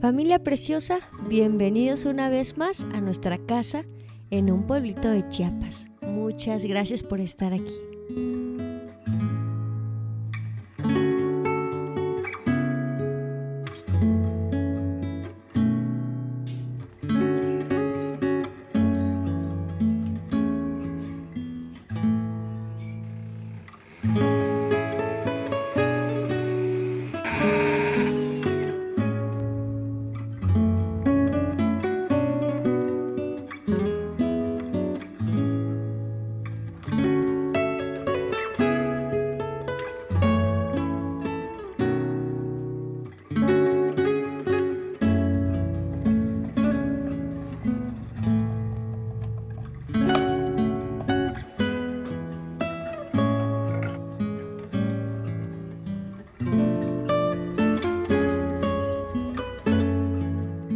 Familia preciosa, bienvenidos una vez más a nuestra casa en un pueblito de Chiapas. Muchas gracias por estar aquí.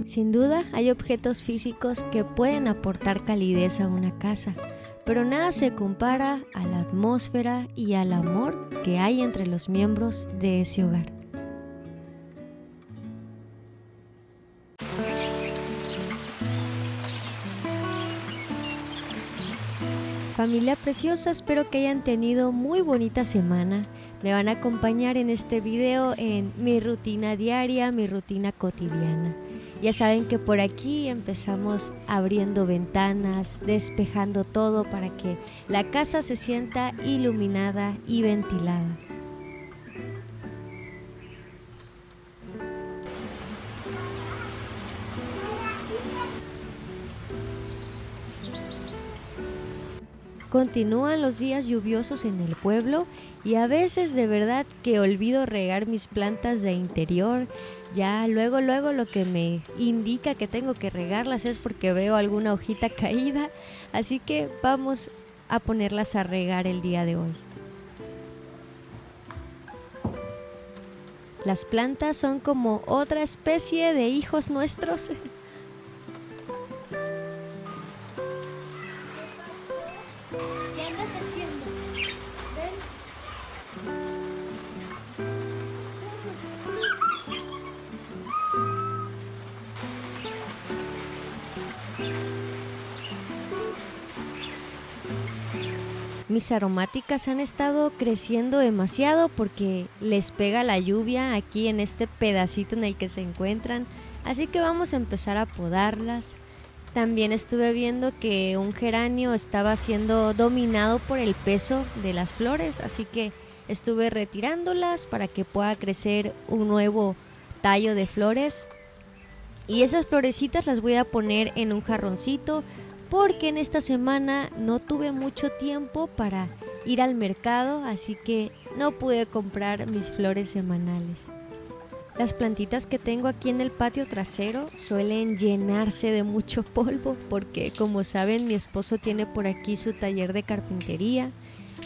Sin duda, hay objetos físicos que pueden aportar calidez a una casa, pero nada se compara a la atmósfera y al amor que hay entre los miembros de ese hogar. Familia preciosa, espero que hayan tenido muy bonita semana. Me van a acompañar en este video en mi rutina diaria, mi rutina cotidiana. Ya saben que por aquí empezamos abriendo ventanas, despejando todo para que la casa se sienta iluminada y ventilada. Continúan los días lluviosos en el pueblo y a veces de verdad que olvido regar mis plantas de interior. Ya luego lo que me indica que tengo que regarlas es porque veo alguna hojita caída, así que vamos a ponerlas a regar el día de hoy. Las plantas son como otra especie de hijos nuestros. ¿Qué andas haciendo? Ven. Mis aromáticas han estado creciendo demasiado porque les pega la lluvia aquí en este pedacito en el que se encuentran, así que vamos a empezar a podarlas. También estuve viendo que un geranio estaba siendo dominado por el peso de las flores, así que estuve retirándolas para que pueda crecer un nuevo tallo de flores. Y esas florecitas las voy a poner en un jarroncito porque en esta semana no tuve mucho tiempo para ir al mercado, así que no pude comprar mis flores semanales. Las plantitas que tengo aquí en el patio trasero suelen llenarse de mucho polvo porque, como saben, mi esposo tiene por aquí su taller de carpintería,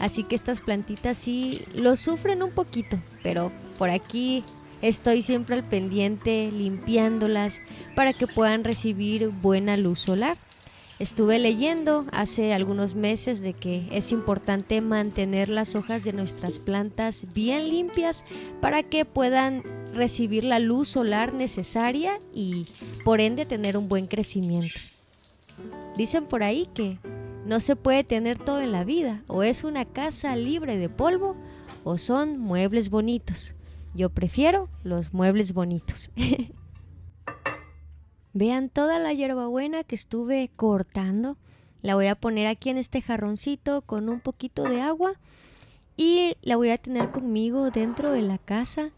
así que estas plantitas sí lo sufren un poquito, pero por aquí estoy siempre al pendiente limpiándolas para que puedan recibir buena luz solar. Estuve leyendo hace algunos meses de que es importante mantener las hojas de nuestras plantas bien limpias para que puedan recibir la luz solar necesaria y por ende tener un buen crecimiento. Dicen por ahí que no se puede tener todo en la vida, o es una casa libre de polvo o son muebles bonitos. Yo prefiero los muebles bonitos. Vean toda la hierbabuena que estuve cortando. La voy a poner aquí en este jarroncito con un poquito de agua y la voy a tener conmigo dentro de la casa.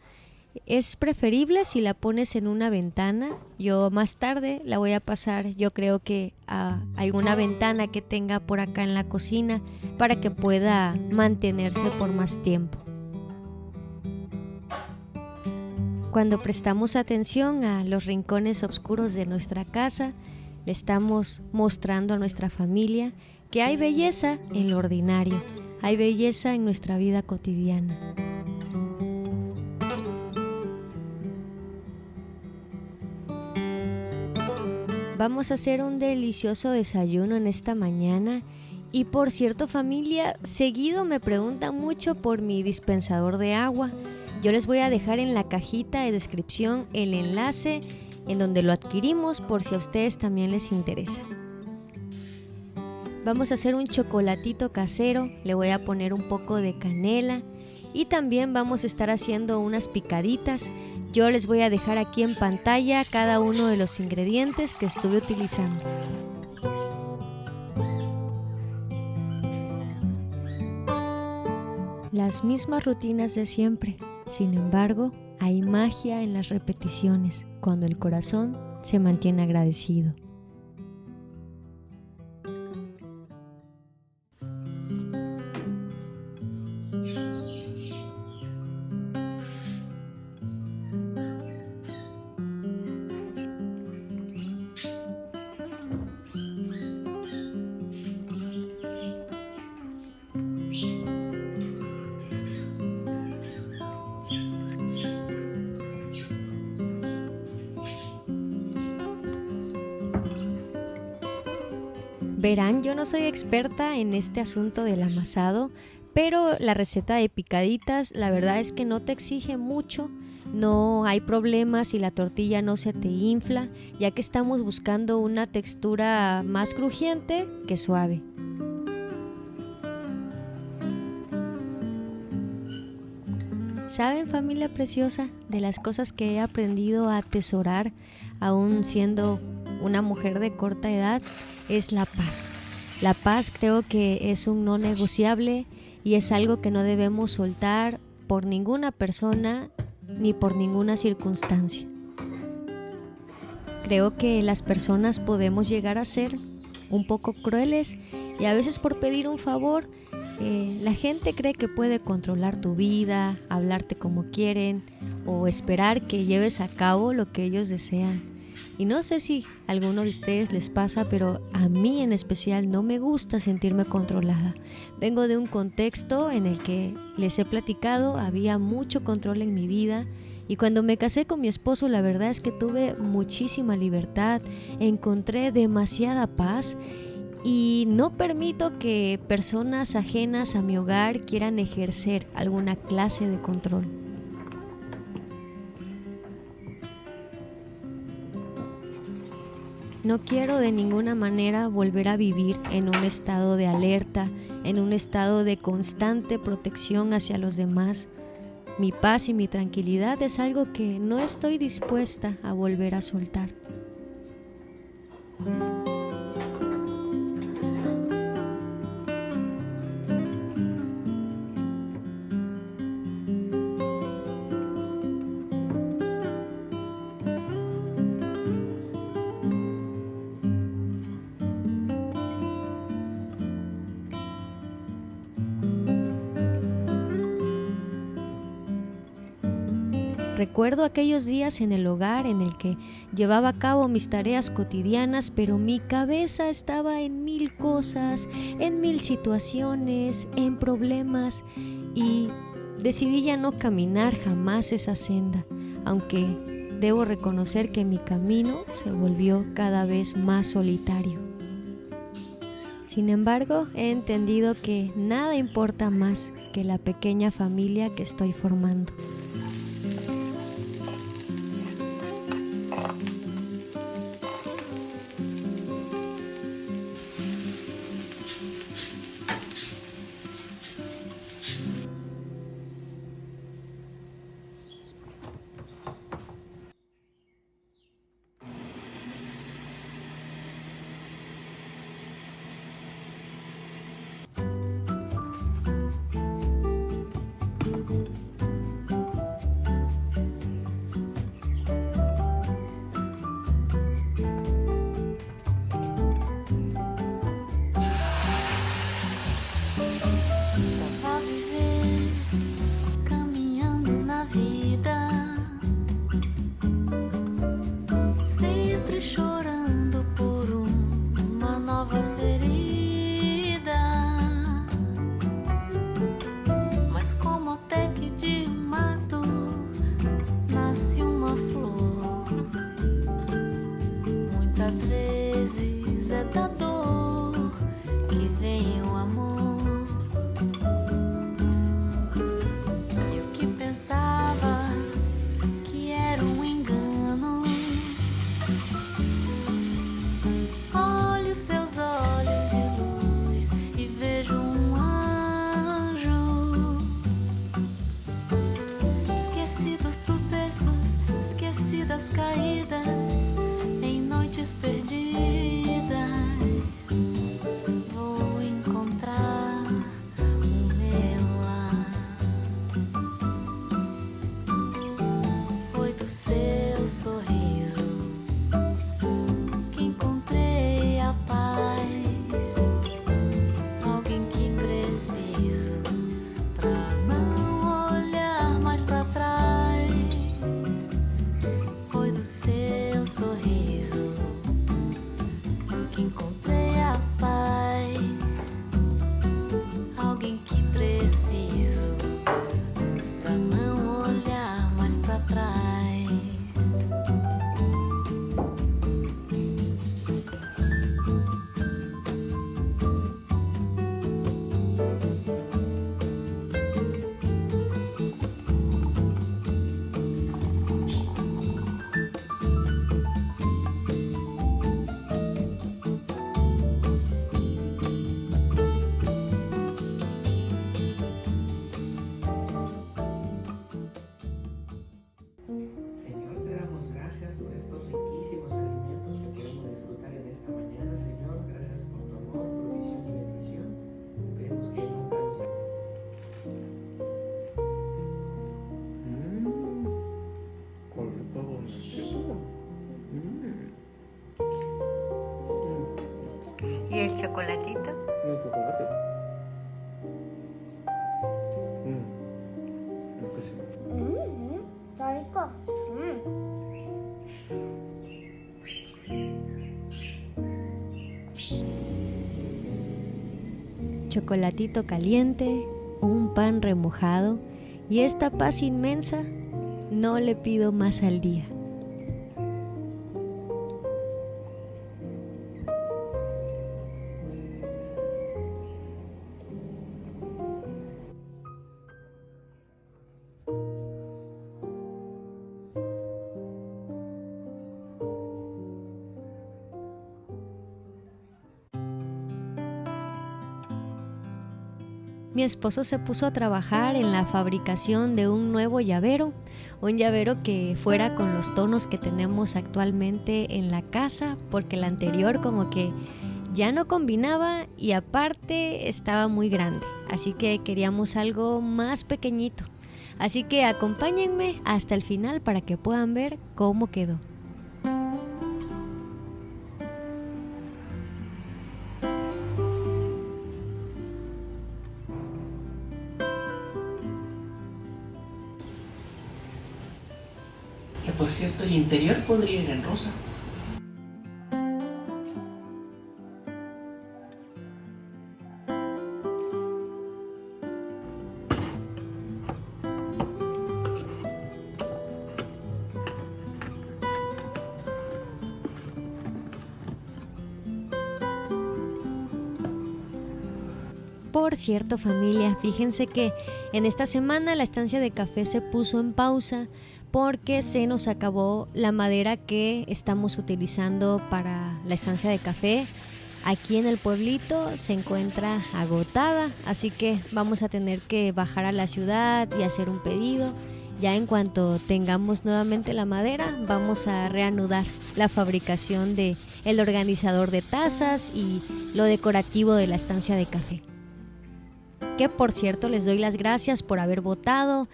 Es preferible si la pones en una ventana. Yo más tarde la voy a pasar, yo creo que a alguna ventana que tenga por acá en la cocina para que pueda mantenerse por más tiempo. Cuando prestamos atención a los rincones oscuros de nuestra casa, le estamos mostrando a nuestra familia que hay belleza en lo ordinario, hay belleza en nuestra vida cotidiana. Vamos a hacer un delicioso desayuno en esta mañana. Y por cierto, familia, seguido me preguntan mucho por mi dispensador de agua. Yo les voy a dejar en la cajita de descripción el enlace en donde lo adquirimos por si a ustedes también les interesa. Vamos a hacer un chocolatito casero, le voy a poner un poco de canela y también vamos a estar haciendo unas picaditas. Yo les voy a dejar aquí en pantalla cada uno de los ingredientes que estuve utilizando. Las mismas rutinas de siempre, sin embargo, hay magia en las repeticiones cuando el corazón se mantiene agradecido. Verán, yo no soy experta en este asunto del amasado, pero la receta de picaditas la verdad es que no te exige mucho, no hay problemas si la tortilla no se te infla, ya que estamos buscando una textura más crujiente que suave. ¿Saben, familia preciosa, de las cosas que he aprendido a atesorar aún siendo una mujer de corta edad? Es la paz. La paz creo que es un no negociable y es algo que no debemos soltar por ninguna persona ni por ninguna circunstancia. Creo que las personas podemos llegar a ser un poco crueles y a veces por pedir un favor la gente cree que puede controlar tu vida, hablarte como quieren o esperar que lleves a cabo lo que ellos desean. Y no sé si a alguno de ustedes les pasa, pero a mí en especial no me gusta sentirme controlada. Vengo de un contexto en el que les he platicado, había mucho control en mi vida y cuando me casé con mi esposo la verdad es que tuve muchísima libertad, encontré demasiada paz y no permito que personas ajenas a mi hogar quieran ejercer alguna clase de control. No quiero de ninguna manera volver a vivir en un estado de alerta, en un estado de constante protección hacia los demás. Mi paz y mi tranquilidad es algo que no estoy dispuesta a volver a soltar. Recuerdo aquellos días en el hogar en el que llevaba a cabo mis tareas cotidianas, pero mi cabeza estaba en mil cosas, en mil situaciones, en problemas y decidí ya no caminar jamás esa senda, aunque debo reconocer que mi camino se volvió cada vez más solitario. Sin embargo, he entendido que nada importa más que la pequeña familia que estoy formando. Muitas vezes é da dor que vem o amor. E o que pensava que era um engano preciso, que encontrei a paz. Alguém que preciso pra não olhar mais pra trás. Señor, te damos gracias por estos riquísimos alimentos que podemos disfrutar en esta mañana. Señor, gracias por tu amor, provisión y bendición. Pedimos que nunca nos... Con todo nachito. ¿Y el chocolatito? Y el chocolate. Está rico. Chocolatito caliente, un pan remojado y esta paz inmensa, no le pido más al día. Mi esposo se puso a trabajar en la fabricación de un nuevo llavero, un llavero que fuera con los tonos que tenemos actualmente en la casa, porque el anterior como que ya no combinaba y aparte estaba muy grande, así que queríamos algo más pequeñito. Así que acompáñenme hasta el final para que puedan ver cómo quedó. Que por cierto, el interior podría ir en rosa. Por cierto, familia, fíjense que en esta semana la estancia de café se puso en pausa porque se nos acabó la madera que estamos utilizando para la estancia de café. Aquí en el pueblito se encuentra agotada, así que vamos a tener que bajar a la ciudad y hacer un pedido. Ya en cuanto tengamos nuevamente la madera, vamos a reanudar la fabricación de el organizador de tazas y lo decorativo de la estancia de café. Que por cierto les doy las gracias por haber votado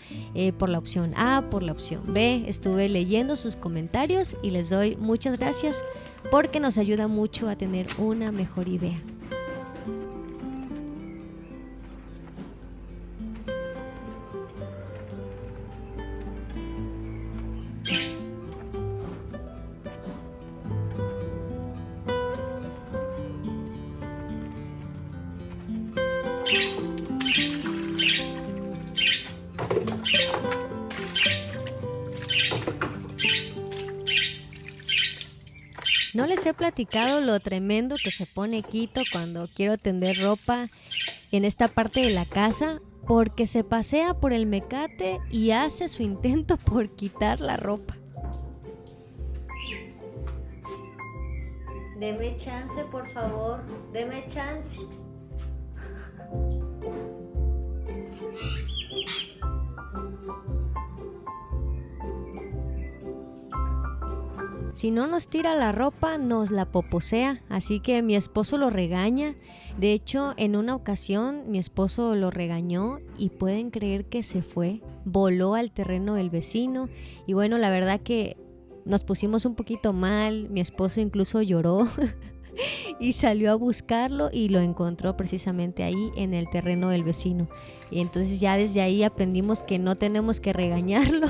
por la opción A, por la opción B. Estuve leyendo sus comentarios y les doy muchas gracias porque nos ayuda mucho a tener una mejor idea. No les he platicado lo tremendo que se pone Quito cuando quiero tender ropa en esta parte de la casa, porque se pasea por el mecate y hace su intento por quitar la ropa. Deme chance, por favor, deme chance. Si no nos tira la ropa, nos la poposea, así que mi esposo lo regaña. De hecho, en una ocasión mi esposo lo regañó y pueden creer que se fue, voló al terreno del vecino y bueno, la verdad que nos pusimos un poquito mal, mi esposo incluso lloró y salió a buscarlo y lo encontró precisamente ahí en el terreno del vecino. Y entonces ya desde ahí aprendimos que no tenemos que regañarlo,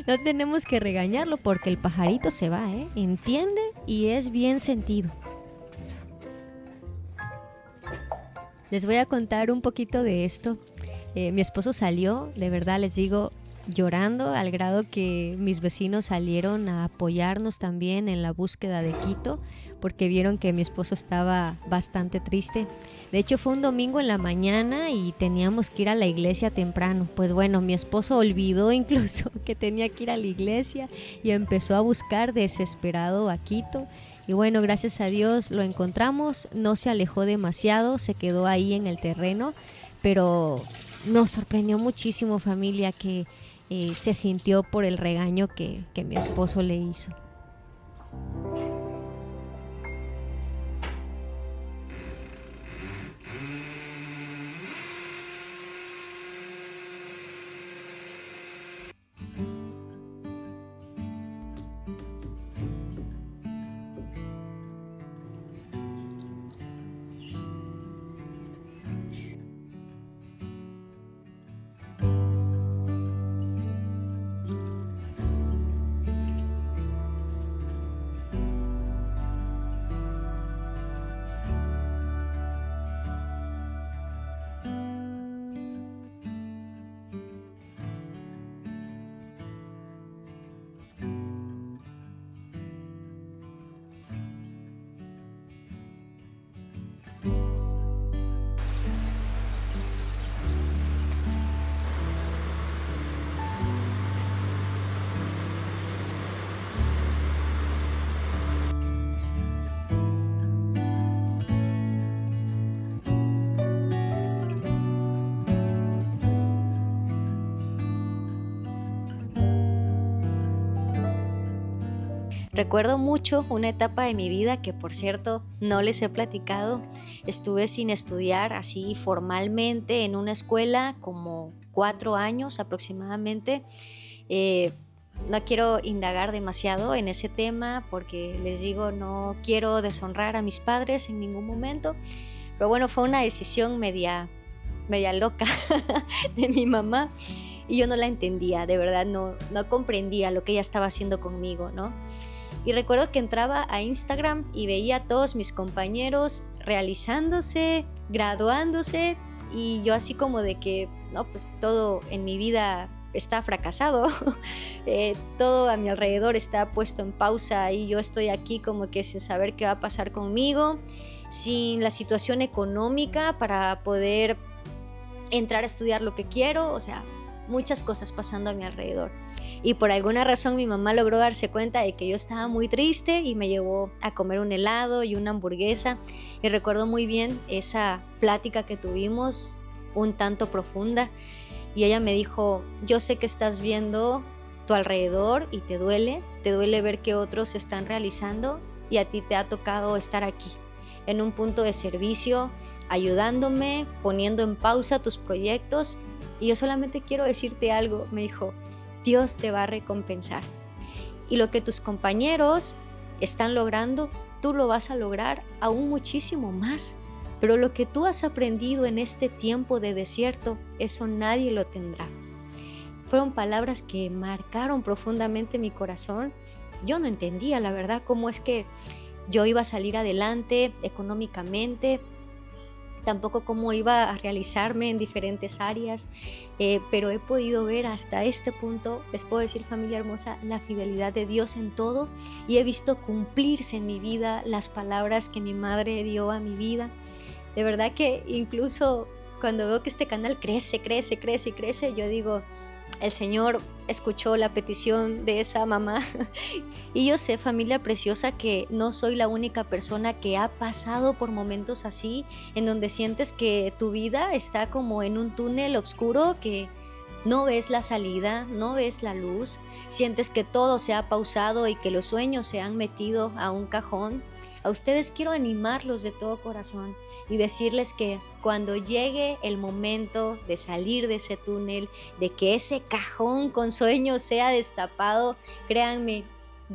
No tenemos que regañarlo porque el pajarito se va, entiende y es bien sentido. Les voy a contar un poquito de esto. Mi esposo salió, de verdad les digo, llorando, al grado que mis vecinos salieron a apoyarnos también en la búsqueda de Quito, porque vieron que mi esposo estaba bastante triste. De hecho fue un domingo en la mañana y teníamos que ir a la iglesia temprano. Pues bueno, mi esposo olvidó incluso que tenía que ir a la iglesia y empezó a buscar desesperado a Quito. Y bueno, gracias a Dios lo encontramos, no se alejó demasiado, se quedó ahí en el terreno, pero nos sorprendió muchísimo, familia, que se sintió por el regaño que mi esposo le hizo. Recuerdo mucho una etapa de mi vida que, por cierto, no les he platicado. Estuve sin estudiar así formalmente en una escuela como 4 años aproximadamente. No quiero indagar demasiado en ese tema porque les digo, no quiero deshonrar a mis padres en ningún momento. Pero bueno, fue una decisión media loca de mi mamá y yo no la entendía, de verdad no comprendía lo que ella estaba haciendo conmigo, ¿no? Y recuerdo que entraba a Instagram y veía a todos mis compañeros realizándose, graduándose, y yo así como de que, no, pues todo en mi vida está fracasado, todo a mi alrededor está puesto en pausa y yo estoy aquí como que sin saber qué va a pasar conmigo, sin la situación económica para poder entrar a estudiar lo que quiero, o sea, muchas cosas pasando a mi alrededor. Y por alguna razón mi mamá logró darse cuenta de que yo estaba muy triste y me llevó a comer un helado y una hamburguesa. Y recuerdo muy bien esa plática que tuvimos, un tanto profunda. Y ella me dijo, yo sé que estás viendo tu alrededor y te duele ver que otros se están realizando y a ti te ha tocado estar aquí, en un punto de servicio, ayudándome, poniendo en pausa tus proyectos. Y yo solamente quiero decirte algo, me dijo, Dios te va a recompensar. Y lo que tus compañeros están logrando, tú lo vas a lograr aún muchísimo más. Pero lo que tú has aprendido en este tiempo de desierto, eso nadie lo tendrá. Fueron palabras que marcaron profundamente mi corazón. Yo no entendía, la verdad, cómo es que yo iba a salir adelante económicamente, tampoco cómo iba a realizarme en diferentes áreas, pero he podido ver hasta este punto, les puedo decir, familia hermosa, la fidelidad de Dios en todo, y he visto cumplirse en mi vida las palabras que mi madre dio a mi vida. De verdad que incluso cuando veo que este canal crece, yo digo, el Señor escuchó la petición de esa mamá. Y yo sé, familia preciosa, que no soy la única persona que ha pasado por momentos así, en donde sientes que tu vida está como en un túnel oscuro, que no ves la salida, no ves la luz, sientes que todo se ha pausado y que los sueños se han metido a un cajón. A ustedes quiero animarlos de todo corazón y decirles que cuando llegue el momento de salir de ese túnel, de que ese cajón con sueños sea destapado, créanme,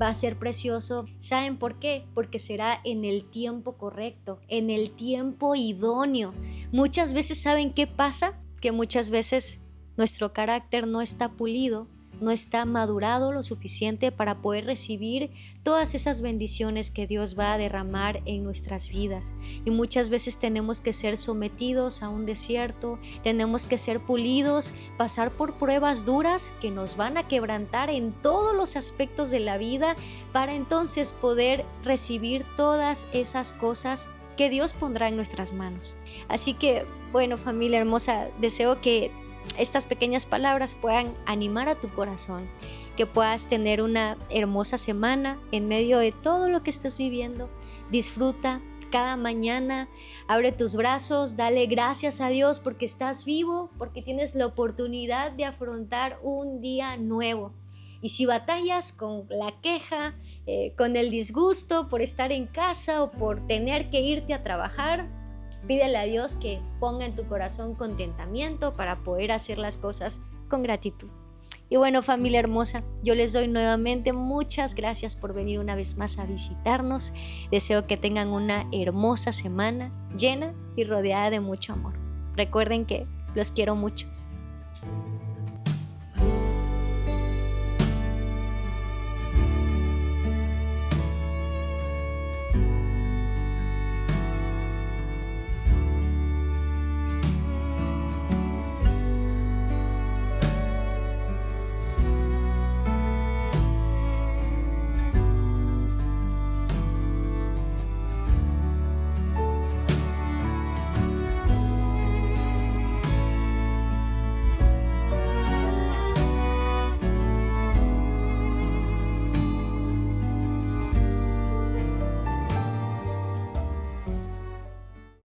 va a ser precioso. ¿Saben por qué? Porque será en el tiempo correcto, en el tiempo idóneo. Muchas veces, ¿saben qué pasa? Que muchas veces nuestro carácter no está pulido no está madurado lo suficiente para poder recibir todas esas bendiciones que Dios va a derramar en nuestras vidas. Y muchas veces tenemos que ser sometidos a un desierto, tenemos que ser pulidos, pasar por pruebas duras que nos van a quebrantar en todos los aspectos de la vida para entonces poder recibir todas esas cosas que Dios pondrá en nuestras manos. Así que, bueno, familia hermosa, deseo que estas pequeñas palabras puedan animar a tu corazón, que puedas tener una hermosa semana en medio de todo lo que estés viviendo. Disfruta cada mañana, abre tus brazos, dale gracias a Dios porque estás vivo, porque tienes la oportunidad de afrontar un día nuevo. Y si batallas con la queja, con el disgusto por estar en casa o por tener que irte a trabajar, pídele a Dios que ponga en tu corazón contentamiento para poder hacer las cosas con gratitud. Y bueno, familia hermosa, yo les doy nuevamente muchas gracias por venir una vez más a visitarnos. Deseo que tengan una hermosa semana llena y rodeada de mucho amor. Recuerden que los quiero mucho.